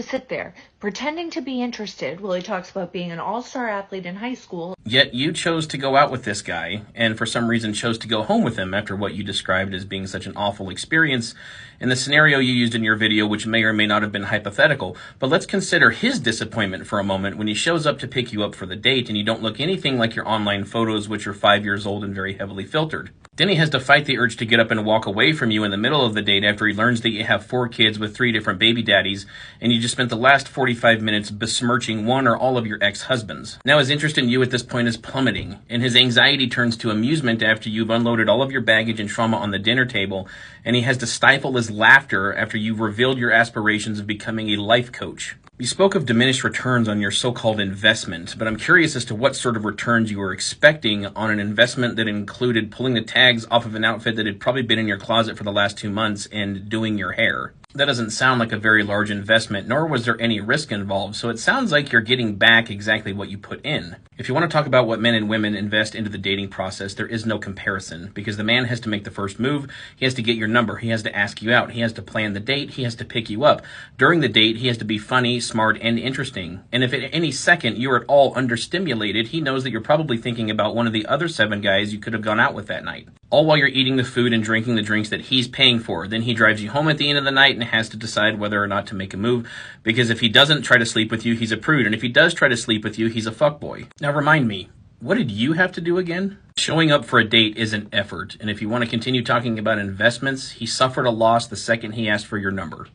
sit there pretending to be interested while he talks about being an all-star athlete in high school. Yet you chose to go out with this guy, and for some reason chose to go home with him after what you described as being such an awful experience in the scenario you used in your video, which may or may not have been hypothetical. But let's consider his disappointment for a moment when he shows up to pick you up for the date and you don't look anything like your online photos, which are 5 years old and very heavily filtered. Then he has to fight the urge to get up and walk away from you in the middle of the date after he learns that you have 4 kids with 3 different baby daddies, and you just spent the last 45 minutes besmirching one or all of your ex-husbands. Now his interest in you at this point is plummeting, and his anxiety turns to amusement after you've unloaded all of your baggage and trauma on the dinner table, and he has to stifle his laughter after you've revealed your aspirations of becoming a life coach. You spoke of diminished returns on your so-called investment, but I'm curious as to what sort of returns you were expecting on an investment that included pulling the tags off of an outfit that had probably been in your closet for the last 2 months and doing your hair. That doesn't sound like a very large investment, nor was there any risk involved, so it sounds like you're getting back exactly what you put in. If you want to talk about what men and women invest into the dating process, there is no comparison, because the man has to make the first move, he has to get your number, he has to ask you out, he has to plan the date, he has to pick you up. During the date, he has to be funny, smart, and interesting. And if at any second you're at all understimulated, he knows that you're probably thinking about one of the other 7 guys you could have gone out with that night. All while you're eating the food and drinking the drinks that he's paying for. Then he drives you home at the end of the night and has to decide whether or not to make a move, because if he doesn't try to sleep with you, he's a prude, and if he does try to sleep with you, he's a fuckboy. Now remind me, what did you have to do again? Showing up for a date is an effort, and if you want to continue talking about investments, he suffered a loss the second he asked for your number.